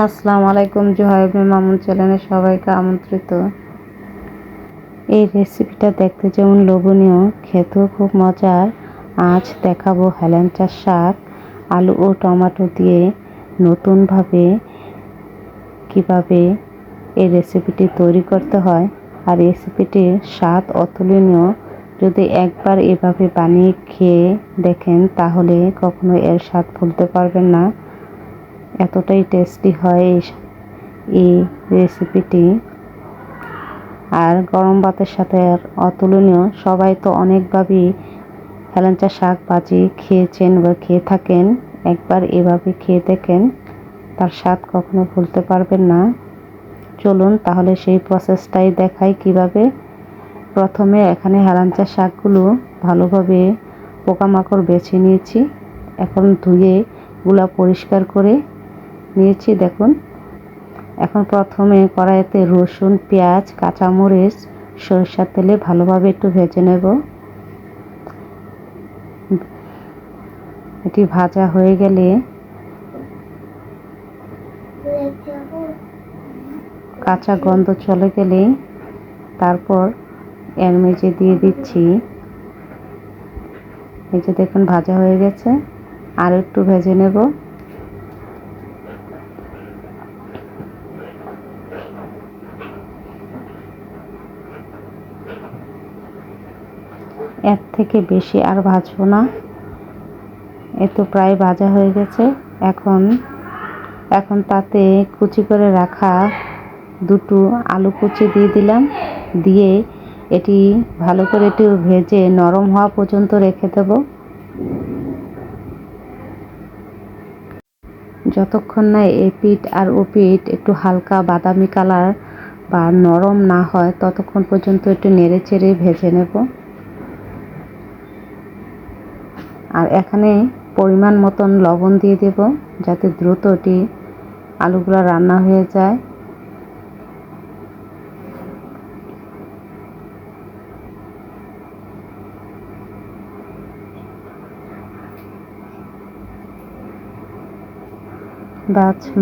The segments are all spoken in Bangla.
আসসালামু আলাইকুম। জোহা ইবনে মামুন চ্যানেলে সবাইকে আমন্ত্রিত। এই রেসিপিটা দেখতে যেমন লোভনীয়, খেতেও খুব মজার। আজ দেখাবো হেলেঞ্চা শাক আলু ও টমেটো দিয়ে নতুনভাবে কিভাবে এই রেসিপিটি তৈরি করতে হয়। আর রেসিপিটির স্বাদ অতুলনীয়। যদি একবার এভাবে বানিয়ে খেয়ে দেখেন তাহলে কখনো এর স্বাদ ভুলতে পারবেন না। এতটাই টেস্টি হয় এই রেসিপিটি। আর গরম ভাতের সাথে অতুলনীয়। সবাই তো অনেকভাবেই হেলেঞ্চা শাক ভাজি খেয়েছেন বা খেয়ে থাকেন। একবার এভাবে খেয়ে দেখেন, তার স্বাদ কখনো ভুলতে পারবেন না। চলুন তাহলে সেই প্রসেসটাই দেখাই কিভাবে। প্রথমে এখানে হেলেঞ্চা শাকগুলো ভালোভাবে পোকামাকড় বেছে নিয়েছি। এখন ধুয়ে গুলা পরিষ্কার করে নিয়েছি। দেখুন, এখন প্রথমে কড়াইতে রসুন, পেঁয়াজ, কাঁচামরিচ সরিষার তেলে ভালোভাবে একটু ভেজে নেব। এটি ভাজা হয়ে গেলে কাঁচা গন্ধ চলে গেলে তারপর এর মেঝে দিয়ে দিচ্ছি। এই যে দেখুন ভাজা হয়ে গেছে, আর একটু ভেজে নেব। এর থেকে বেশি আর ভাজবো না। এ তো প্রায় ভাজা হয়ে গেছে। এখন তাতে কুচি করে রাখা দুটো আলু কুচি দিয়ে দিলাম। দিয়ে এটি ভালো করে একটু ভেজে নরম হওয়া পর্যন্ত রেখে দেব। যতক্ষণ না এপিঠ আর ওপিঠ একটু হালকা বাদামি কালার বা নরম না হয় ততক্ষণ পর্যন্ত একটু নেড়ে চেড়ে ভেজে নেব। আর এখানে পরিমাণ মতন লবণ দিয়ে দেব, যাতে দ্রুত এটি আলুগুলো রান্না হয়ে যায়।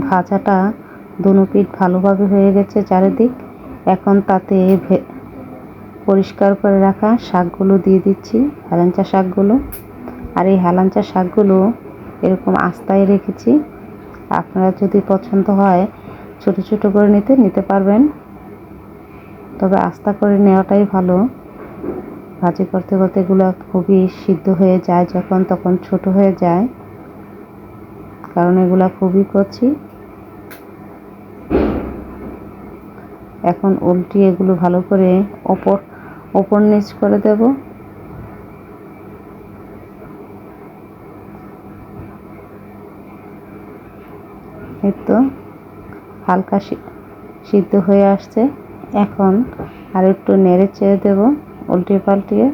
ভাজাটা দোনো পিঠ ভালোভাবে হয়ে গেছে চারিদিক। এখন তাতে পরিষ্কার করে রাখা শাকগুলো দিয়ে দিচ্ছি, হেলেঞ্চা শাকগুলো। আর এই হেলেঞ্চা শাকগুলো এরকম আস্তায় রেখেছি। আপনারা যদি পছন্দ হয় ছোট ছোট করে নিতে পারবেন, তবে আস্তা করে নেওয়াটাই ভালো। ভাজি করতে করতে এগুলো খুবই সিদ্ধ হয়ে যায়, যখন তখন ছোট হয়ে যায়, কারণ এগুলা খুবই কচি। এখন উল্টিয়ে এগুলো ভালো করে ওপর নিচ করে দেব। এই তো হালকা সিদ্ধ হয়ে আসছে। এখন আর একটু নেড়ে চেড়ে দেব উল্টিয়ে পাল্টিয়ে।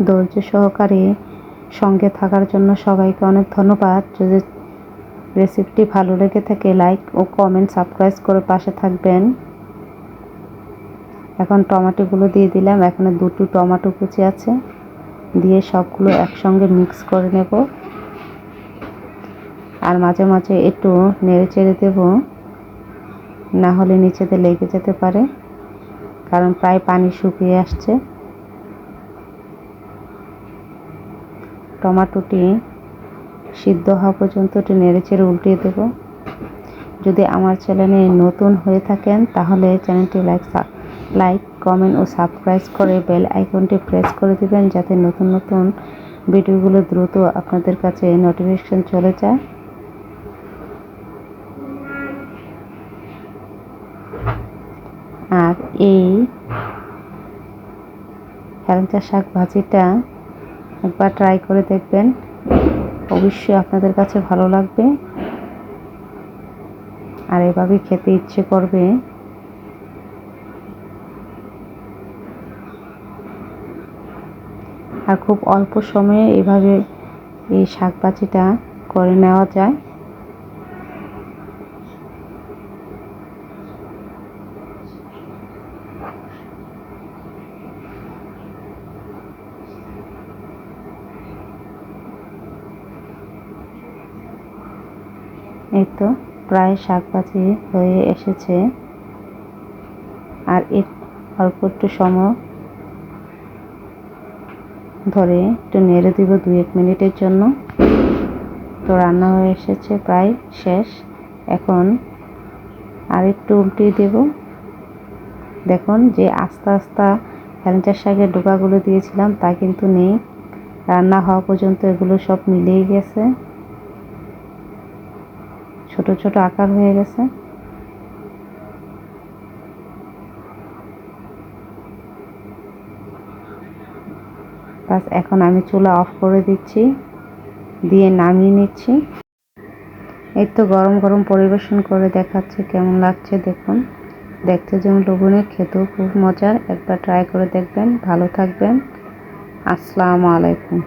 ধৈর্য সহকারে সঙ্গে থাকার জন্য সবাইকে অনেক ধন্যবাদ। যদি রেসিপিটি ভালো লেগে থাকে লাইক ও কমেন্ট সাবস্ক্রাইব করে পাশে থাকবেন। এখন টমেটোগুলো দিয়ে দিলাম। এখানে দুটো টমেটো কুচি আছে, দিয়ে সবগুলো একসঙ্গে মিক্স করে নেব। আর মাঝে মাঝে একটু নেড়ে চেড়ে দেব, না হলে নিচেতে লেগে যেতে পারে, কারণ প্রায় পানি শুকিয়ে আসছে। টমেটোটি সিদ্ধ হওয়া পর্যন্ত একটু নেড়ে চেড়ে উল্টিয়ে দেব। যদি আমার চ্যানেলে নতুন হয়ে থাকেন তাহলে চ্যানেলটি লাইক কমেন্ট ও সাবস্ক্রাইব করে বেল আইকনটি প্রেস করে দিবেন, যাতে নতুন নতুন ভিডিওগুলো দ্রুত আপনাদের কাছে নোটিফিকেশন চলে যায়। আর এই হেলেঞ্চা শাক ভাজিটা একবার ট্রাই করে দেখবেন, অবশ্যই আপনাদের কাছে ভালো লাগবে আর এভাবে খেতে ইচ্ছে করবে। আর খুব অল্প সময়ে এভাবে এই শাক ভাজিটা করে নেওয়া যায়। এই তো প্রায় শাকভাজি হয়ে এসেছে, আর অল্প একটু সময় ধরে একটু নেড়ে দিব 2-1 মিনিটের জন্য। তো রান্না হয়ে এসেছে, প্রায় শেষ। এখন আর একটু উল্টিয়ে দেব। দেখুন যে আস্তে আস্তে হেলেঞ্চা শাকের ডোকাগুলো দিয়েছিলাম তা কিন্তু নেই, রান্না হওয়া পর্যন্ত এগুলো সব মিলেই গেছে, ছোট ছোট আকার হয়ে গেছে। বাস এখন আমি চুলা অফ করে দিচ্ছি, দিয়ে নামিয়ে নিচ্ছি। এই তো গরম গরম পরিবেশন করে দেখাচ্ছে কেমন লাগছে দেখুন। দেখতে যেমন লোভনীয়, খেতেও খুব মজার। একবার ট্রাই করে দেখবেন। ভালো থাকবেন। আসসালামু আলাইকুম।